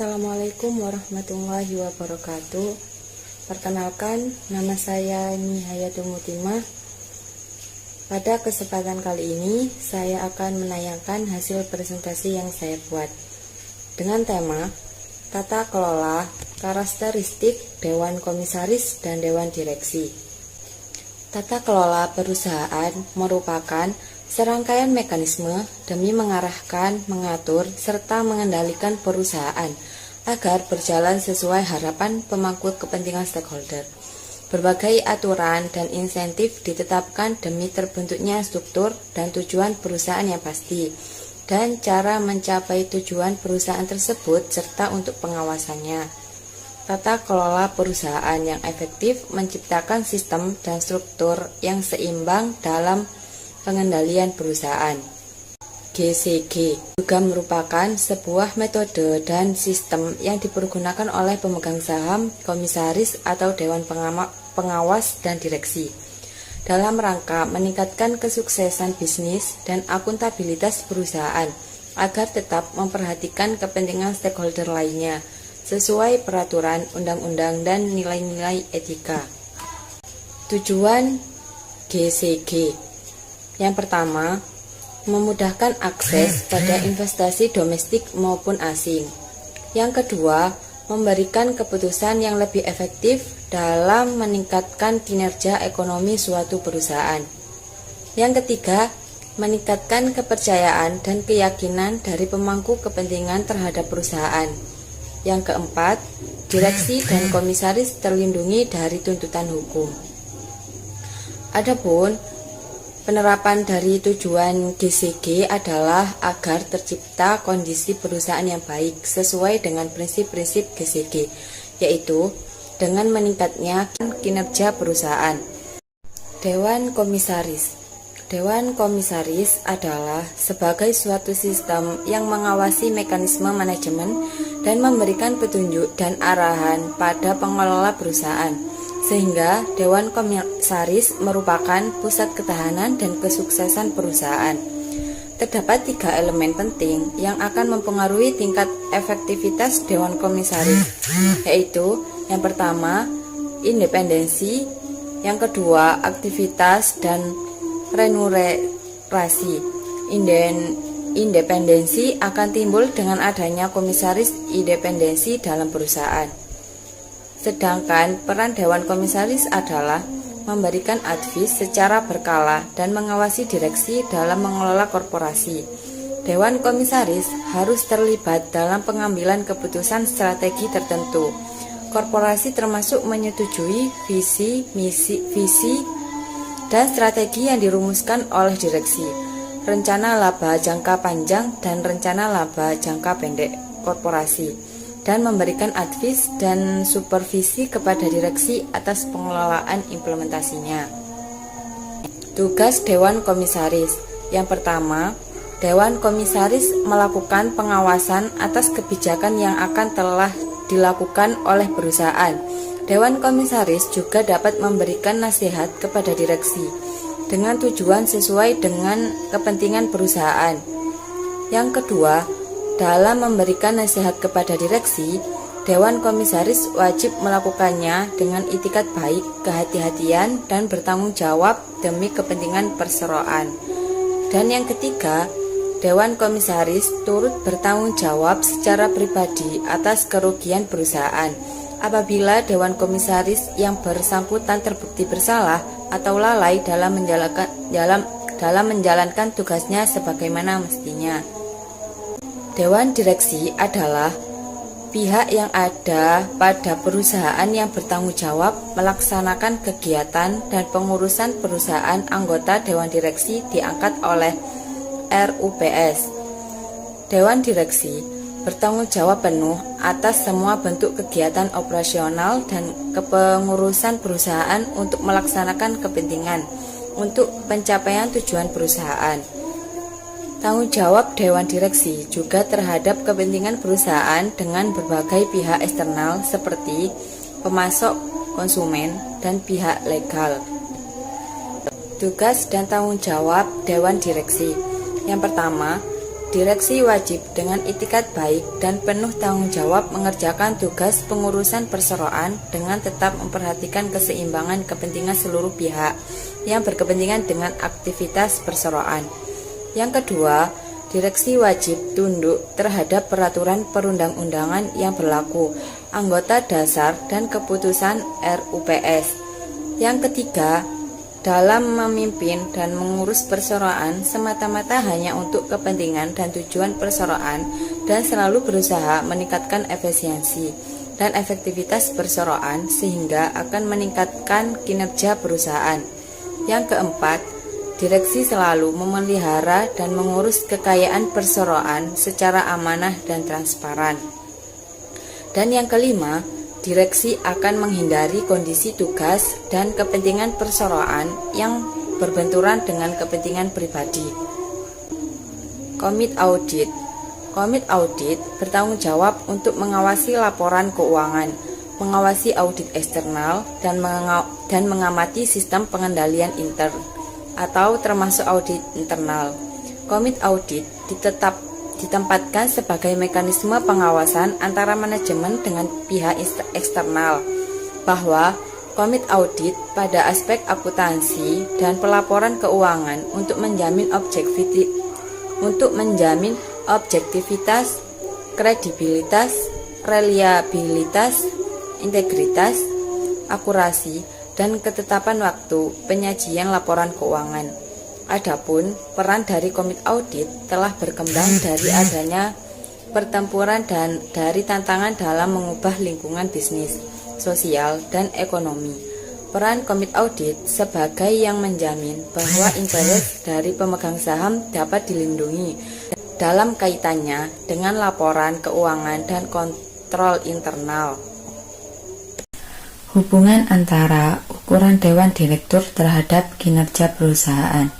Assalamualaikum warahmatullahi wabarakatuh. Perkenalkan, nama saya Nihayatul Mutimah. Pada kesempatan kali ini, saya akan menayangkan hasil presentasi yang saya buat dengan tema Tata Kelola, Karakteristik Dewan Komisaris dan Dewan Direksi. Tata kelola perusahaan merupakan serangkaian mekanisme demi mengarahkan, mengatur, serta mengendalikan perusahaan agar berjalan sesuai harapan pemangku kepentingan stakeholder. Berbagai aturan dan insentif ditetapkan demi terbentuknya struktur dan tujuan perusahaan yang pasti, dan cara mencapai tujuan perusahaan tersebut serta untuk pengawasannya. Tata kelola perusahaan yang efektif menciptakan sistem dan struktur yang seimbang dalam pengendalian perusahaan. GCG juga merupakan sebuah metode dan sistem yang dipergunakan oleh pemegang saham, komisaris, atau dewan pengawas dan direksi dalam rangka meningkatkan kesuksesan bisnis dan akuntabilitas perusahaan agar tetap memperhatikan kepentingan stakeholder lainnya sesuai peraturan, undang-undang, dan nilai-nilai etika. Tujuan GCG yang pertama, memudahkan akses pada investasi domestik maupun asing. Yang kedua, memberikan keputusan yang lebih efektif dalam meningkatkan kinerja ekonomi suatu perusahaan. Yang ketiga, meningkatkan kepercayaan dan keyakinan dari pemangku kepentingan terhadap perusahaan. Yang keempat, direksi dan komisaris terlindungi dari tuntutan hukum. Adapun penerapan dari tujuan GCG adalah agar tercipta kondisi perusahaan yang baik sesuai dengan prinsip-prinsip GCG, yaitu dengan meningkatnya kinerja perusahaan. Dewan Komisaris. Dewan Komisaris adalah sebagai suatu sistem yang mengawasi mekanisme manajemen dan memberikan petunjuk dan arahan pada pengelola perusahaan, sehingga Dewan Komisaris merupakan pusat ketahanan dan kesuksesan perusahaan. Terdapat 3 elemen penting yang akan mempengaruhi tingkat efektivitas Dewan Komisaris, yaitu yang pertama, independensi, yang kedua, aktivitas dan remunerasi. Independensi akan timbul dengan adanya komisaris independensi dalam perusahaan. Sedangkan peran Dewan Komisaris adalah memberikan advis secara berkala dan mengawasi direksi dalam mengelola korporasi. Dewan Komisaris harus terlibat dalam pengambilan keputusan strategi tertentu. Korporasi termasuk menyetujui visi, dan strategi yang dirumuskan oleh direksi, rencana laba jangka panjang dan rencana laba jangka pendek korporasi, dan memberikan advis dan supervisi kepada direksi atas pengelolaan implementasinya. Tugas Dewan Komisaris. Yang pertama, Dewan Komisaris melakukan pengawasan atas kebijakan yang akan telah dilakukan oleh perusahaan. Dewan Komisaris juga dapat memberikan nasihat kepada direksi dengan tujuan sesuai dengan kepentingan perusahaan. Yang kedua, dalam memberikan nasihat kepada direksi, Dewan Komisaris wajib melakukannya dengan itikat baik, kehati-hatian, dan bertanggung jawab demi kepentingan perseroan. Dan yang ketiga, Dewan Komisaris turut bertanggung jawab secara pribadi atas kerugian perusahaan apabila Dewan Komisaris yang bersangkutan terbukti bersalah atau lalai dalam menjalankan tugasnya sebagaimana mestinya. Dewan Direksi adalah pihak yang ada pada perusahaan yang bertanggung jawab melaksanakan kegiatan dan pengurusan perusahaan. Anggota Dewan Direksi diangkat oleh RUPS. Dewan Direksi bertanggung jawab penuh atas semua bentuk kegiatan operasional dan kepengurusan perusahaan untuk melaksanakan kepentingan untuk pencapaian tujuan perusahaan. Tanggung jawab Dewan Direksi juga terhadap kepentingan perusahaan dengan berbagai pihak eksternal seperti pemasok, konsumen, dan pihak legal. Tugas dan tanggung jawab Dewan Direksi. Yang pertama, Direksi wajib dengan itikat baik dan penuh tanggung jawab mengerjakan tugas pengurusan perseroan dengan tetap memperhatikan keseimbangan kepentingan seluruh pihak yang berkepentingan dengan aktivitas perseroan. Yang kedua, direksi wajib tunduk terhadap peraturan perundang-undangan yang berlaku, anggota dasar dan keputusan RUPS. Yang ketiga, dalam memimpin dan mengurus perseroan semata-mata hanya untuk kepentingan dan tujuan perseroan dan selalu berusaha meningkatkan efisiensi dan efektivitas perseroan sehingga akan meningkatkan kinerja perusahaan. Yang keempat, direksi selalu memelihara dan mengurus kekayaan perseroan secara amanah dan transparan. Dan yang kelima, direksi akan menghindari kondisi tugas dan kepentingan perseroan yang berbenturan dengan kepentingan pribadi. Komit audit. Komit audit bertanggung jawab untuk mengawasi laporan keuangan, mengawasi audit eksternal, dan mengamati sistem pengendalian intern atau termasuk audit internal. Komit audit ditempatkan sebagai mekanisme pengawasan antara manajemen dengan pihak eksternal, bahwa komit audit pada aspek akuntansi dan pelaporan keuangan untuk menjamin objektivitas, kredibilitas, reliabilitas, integritas, akurasi, dan ketetapan waktu penyajian laporan keuangan. Adapun peran dari komit audit telah berkembang dari adanya pertempuran dan dari tantangan dalam mengubah lingkungan bisnis, sosial, dan ekonomi. Peran komit audit sebagai yang menjamin bahwa interes dari pemegang saham dapat dilindungi dalam kaitannya dengan laporan keuangan dan kontrol internal. Hubungan antara ukuran Dewan Direktur terhadap kinerja perusahaan.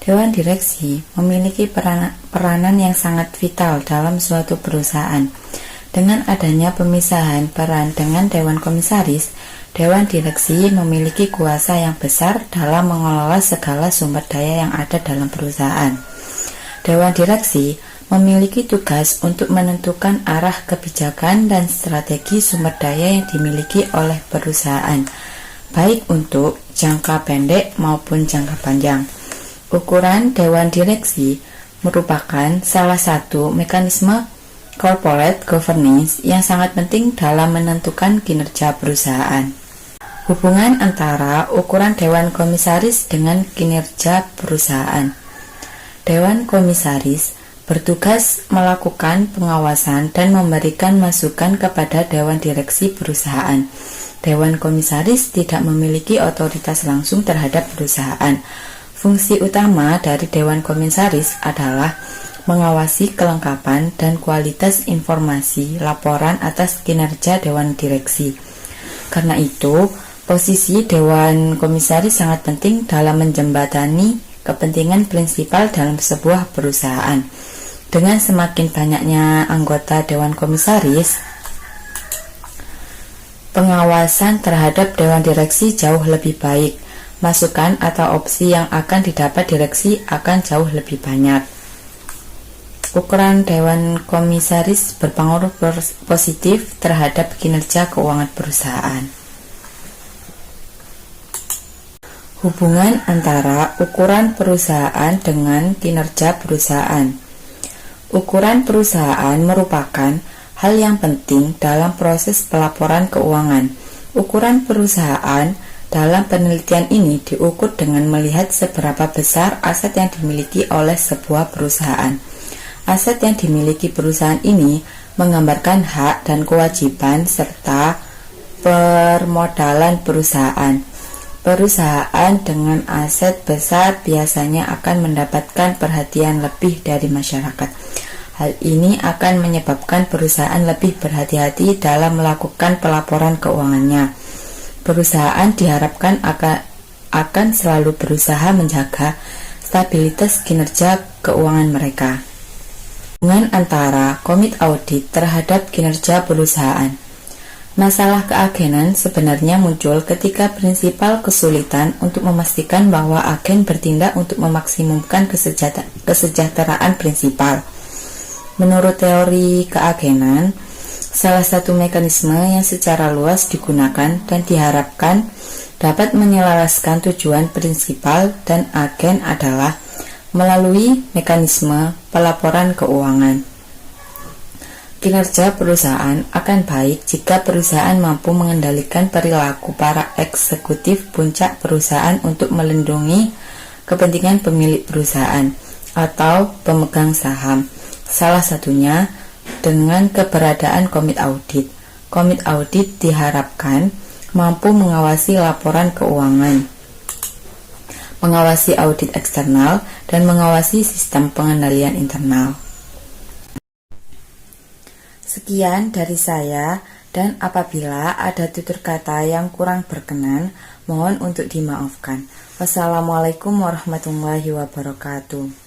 Dewan Direksi memiliki peranan yang sangat vital dalam suatu perusahaan. Dengan adanya pemisahan peran dengan Dewan Komisaris, Dewan Direksi memiliki kuasa yang besar dalam mengelola segala sumber daya yang ada dalam perusahaan. Dewan Direksi memiliki tugas untuk menentukan arah kebijakan dan strategi sumber daya yang dimiliki oleh perusahaan, baik untuk jangka pendek maupun jangka panjang. Ukuran Dewan Direksi merupakan salah satu mekanisme corporate governance yang sangat penting dalam menentukan kinerja perusahaan. Hubungan antara ukuran Dewan Komisaris dengan kinerja perusahaan. Dewan Komisaris bertugas melakukan pengawasan dan memberikan masukan kepada Dewan Direksi perusahaan. Dewan Komisaris tidak memiliki otoritas langsung terhadap perusahaan. Fungsi utama dari Dewan Komisaris adalah mengawasi kelengkapan dan kualitas informasi laporan atas kinerja Dewan Direksi. Karena itu, posisi Dewan Komisaris sangat penting dalam menjembatani kepentingan prinsipal dalam sebuah perusahaan. Dengan semakin banyaknya anggota Dewan Komisaris, pengawasan terhadap Dewan Direksi jauh lebih baik. Masukan atau opsi yang akan didapat direksi akan jauh lebih banyak. Ukuran Dewan Komisaris berpengaruh positif terhadap kinerja keuangan perusahaan. Hubungan antara ukuran perusahaan dengan kinerja perusahaan. Ukuran perusahaan merupakan hal yang penting dalam proses pelaporan keuangan. Ukuran perusahaan dalam penelitian ini diukur dengan melihat seberapa besar aset yang dimiliki oleh sebuah perusahaan. Aset yang dimiliki perusahaan ini menggambarkan hak dan kewajiban serta permodalan perusahaan. Perusahaan dengan aset besar biasanya akan mendapatkan perhatian lebih dari masyarakat. Hal ini akan menyebabkan perusahaan lebih berhati-hati dalam melakukan pelaporan keuangannya. Perusahaan diharapkan akan selalu berusaha menjaga stabilitas kinerja keuangan mereka. Hubungan antara komit audit terhadap kinerja perusahaan. Masalah keagenan sebenarnya muncul ketika prinsipal kesulitan untuk memastikan bahwa agen bertindak untuk memaksimumkan kesejahteraan prinsipal. Menurut teori keagenan, salah satu mekanisme yang secara luas digunakan dan diharapkan dapat menyelaraskan tujuan prinsipal dan agen adalah melalui mekanisme pelaporan keuangan. Kinerja perusahaan akan baik jika perusahaan mampu mengendalikan perilaku para eksekutif puncak perusahaan untuk melindungi kepentingan pemilik perusahaan atau pemegang saham. Salah satunya dengan keberadaan komite audit. Komite audit diharapkan mampu mengawasi laporan keuangan, mengawasi audit eksternal, dan mengawasi sistem pengendalian internal. Sekian dari saya, dan apabila ada tutur kata yang kurang berkenan, mohon untuk dimaafkan. Wassalamualaikum warahmatullahi wabarakatuh.